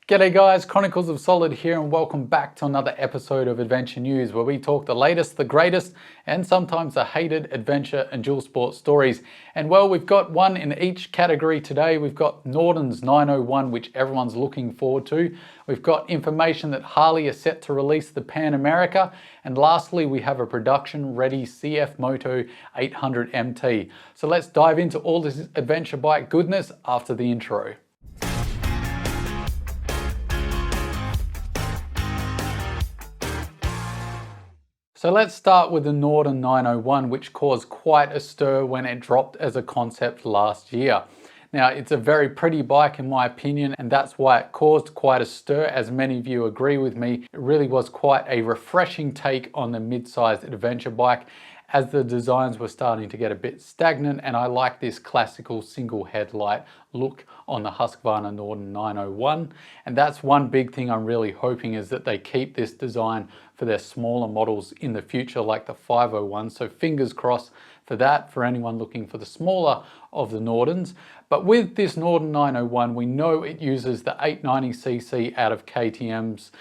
G'day guys, Chronicles of Solid here and welcome back to another episode of Adventure News where we talk the latest, the greatest and sometimes the hated adventure and dual sport stories. And well, we've got one in each category today. We've got Norden's 901, which everyone's looking forward to. We've got information that Harley is set to release the Pan America. And lastly, we have a production ready CFMoto 800MT. So let's dive into all this adventure bike goodness after the intro. So let's start with the Norden 901, which caused quite a stir when it dropped as a concept last year. Now, it's a very pretty bike in my opinion, and that's why it caused quite a stir, as many of you agree with me. It really was quite a refreshing take on the mid-sized adventure bike, as the designs were starting to get a bit stagnant, and I like this classical single headlight look on the HUSQVARNA Norden 901. And that's one big thing I'm really hoping, is that they keep this design for their smaller models in the future, like the 501. So fingers crossed for that, for anyone looking for the smaller of the Nordens. But with this Norden 901, we know it uses the 890cc out of KTM's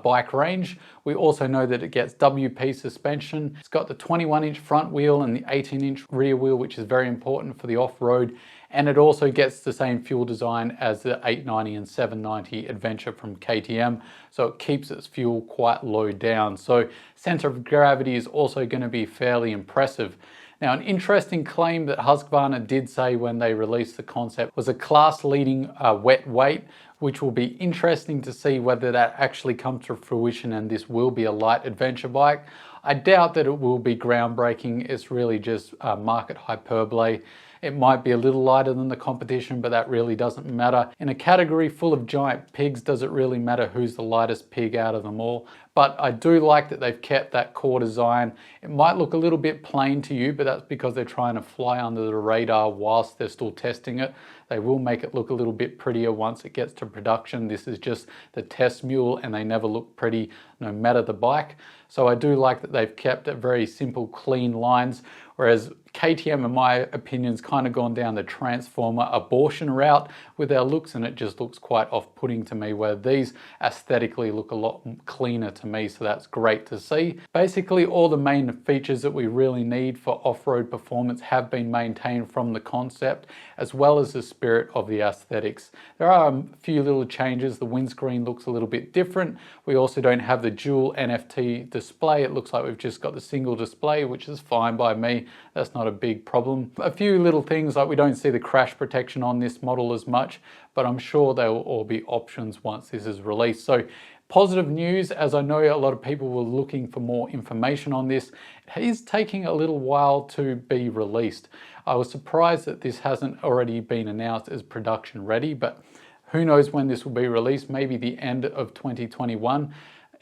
bike range. We also know that it gets WP suspension. It's got the 21-inch front wheel and the 18-inch rear wheel, which is very important for the off-road. And it also gets the same fuel design as the 890 and 790 Adventure from KTM. So it keeps its fuel quite low down. So center of gravity is also going to be fairly impressive. Now, an interesting claim that HUSQVARNA did say when they released the concept was a class-leading wet weight, which will be interesting to see whether that actually comes to fruition and this will be a light adventure bike. I doubt that it will be groundbreaking. It's really just market hyperbole. It might be a little lighter than the competition, but that really doesn't matter. In a category full of giant pigs, does it really matter who's the lightest pig out of them all? But I do like that they've kept that core design. It might look a little bit plain to you, but that's because they're trying to fly under the radar whilst they're still testing it. They will make it look a little bit prettier once it gets to production. This is just the test mule and they never look pretty no matter the bike. So I do like that they've kept it very simple, clean lines, whereas KTM, in my opinion, has kind of gone down the transformer abortion route with their looks, and it just looks quite off-putting to me, where these aesthetically look a lot cleaner to me, so that's great to see. Basically, all the main features that we really need for off-road performance have been maintained from the concept, as well as the spirit of the aesthetics. There are a few little changes. The windscreen looks a little bit different. We also don't have the dual NFT display. It looks like we've just got the single display, which is fine by me. That's not a big problem. A few little things, like we don't see the crash protection on this model as much, but I'm sure they will all be options once this is released. So positive news, as I know a lot of people were looking for more information on this. It is taking a little while to be released. I was surprised that this hasn't already been announced as production ready, but who knows when this will be released. Maybe the end of 2021.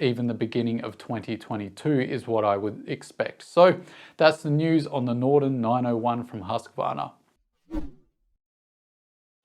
Even the beginning of 2022 is what I would expect. So that's the news on the Norden 901 from HUSQVARNA.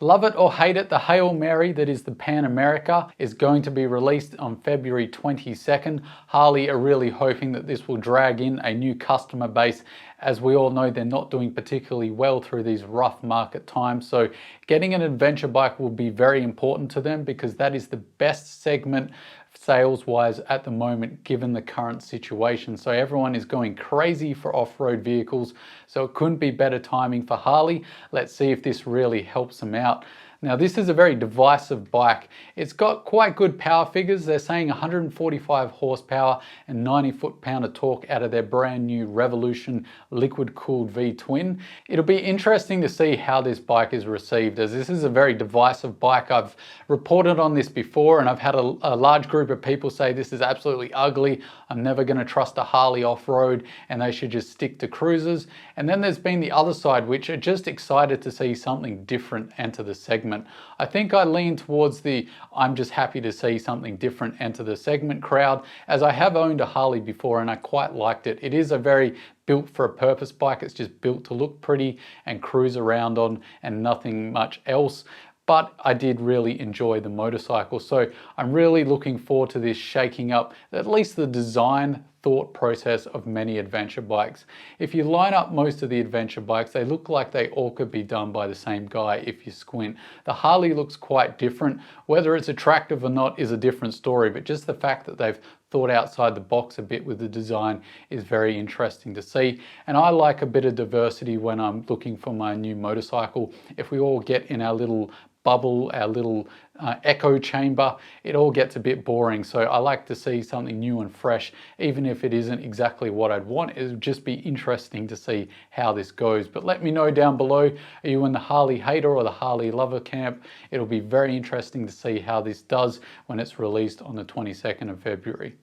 Love it or hate it, the Hail Mary that is the Pan America is going to be released on February 22nd. Harley are really hoping that this will drag in a new customer base. As we all know, they're not doing particularly well through these rough market times. So getting an adventure bike will be very important to them, because that is the best segment sales-wise at the moment, given the current situation. So everyone is going crazy for off-road vehicles, so it couldn't be better timing for Harley. Let's see if this really helps them out. Now, this is a very divisive bike. It's got quite good power figures. They're saying 145 horsepower and 90 foot-pound of torque out of their brand new Revolution liquid-cooled V-twin. It'll be interesting to see how this bike is received, as this is a very divisive bike. I've reported on this before, and I've had a large group of people say this is absolutely ugly. I'm never going to trust a Harley off-road, and they should just stick to cruisers. And then there's been the other side, which are just excited to see something different enter the segment. I think I lean towards the I'm just happy to see something different enter the segment crowd, as I have owned a Harley before and I quite liked it. It is a very built for a purpose bike. It's just built to look pretty and cruise around on and nothing much else. But I did really enjoy the motorcycle. So I'm really looking forward to this shaking up at least the design thought process of many adventure bikes. If you line up most of the adventure bikes, they look like they all could be done by the same guy if you squint. The Harley looks quite different. Whether it's attractive or not is a different story, but just the fact that they've thought outside the box a bit with the design is very interesting to see. And I like a bit of diversity when I'm looking for my new motorcycle. If we all get in our little bubble, our little echo chamber, it all gets a bit boring. So I like to see something new and fresh, even if it isn't exactly what I'd want. It would just be interesting to see how this goes. But let me know down below, are you in the Harley hater or the Harley lover camp? It'll be very interesting to see how this does when it's released on the 22nd of February.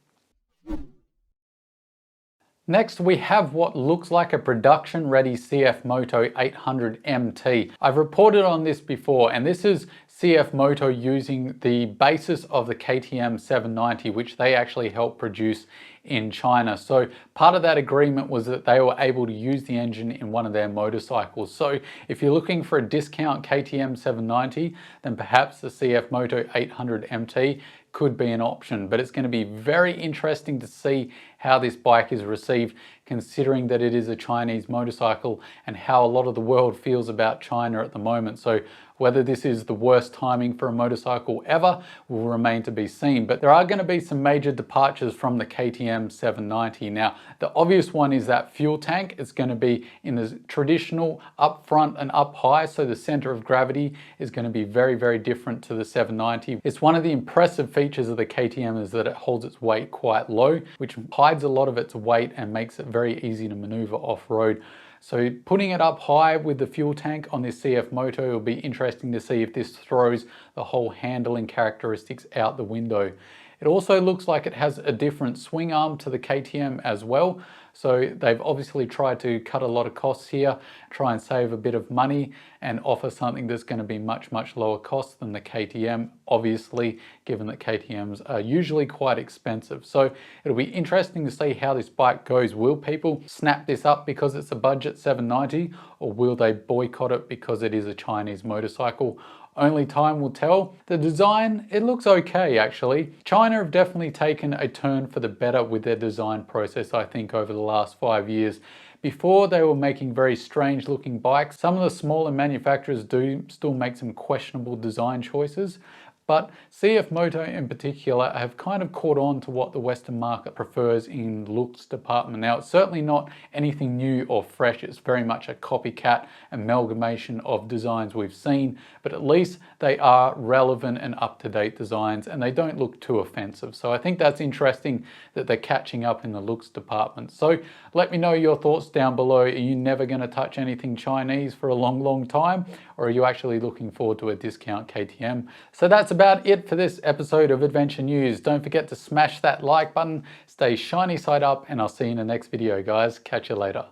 Next, we have what looks like a production-ready CFMoto 800MT. I've reported on this before, and this is CFMoto using the basis of the KTM 790, which they actually helped produce in China. So part of that agreement was that they were able to use the engine in one of their motorcycles. So if you're looking for a discount KTM 790, then perhaps the CFMoto 800MT could be an option, but it's going to be very interesting to see how this bike is received, considering that it is a Chinese motorcycle and how a lot of the world feels about China at the moment. So whether this is the worst timing for a motorcycle ever will remain to be seen. But there are going to be some major departures from the KTM 790. Now, the obvious one is that fuel tank. It's going to be in the traditional up front and up high, so the center of gravity is going to be very, very different to the 790. It's one of the impressive features of the KTM is that it holds its weight quite low, which hides a lot of its weight and makes it very easy to maneuver off-road. So putting it up high with the fuel tank on this CFMoto, will be interesting to see if this throws the whole handling characteristics out the window. It also looks like it has a different swing arm to the KTM as well. So they've obviously tried to cut a lot of costs here, try and save a bit of money and offer something that's going to be much, much lower cost than the KTM, obviously, given that KTMs are usually quite expensive. So it'll be interesting to see how this bike goes. Will people snap this up because it's a budget 790, or will they boycott it because it is a Chinese motorcycle? Only time will tell. The design, it looks okay actually. China have definitely taken a turn for the better with their design process, I think, over the last 5 years. Before, they were making very strange looking bikes. Some of the smaller manufacturers do still make some questionable design choices, but CFMoto in particular have kind of caught on to what the Western market prefers in looks department. Now, it's certainly not anything new or fresh. It's very much a copycat amalgamation of designs we've seen, but at least they are relevant and up-to-date designs and they don't look too offensive. So I think that's interesting that they're catching up in the looks department. So let me know your thoughts down below. Are you never going to touch anything Chinese for a long, long time? Or are you actually looking forward to a discount KTM? So that's about it for this episode of Adventure News. Don't forget to smash that like button, stay shiny side up, and I'll see you in the next video, guys. Catch you later.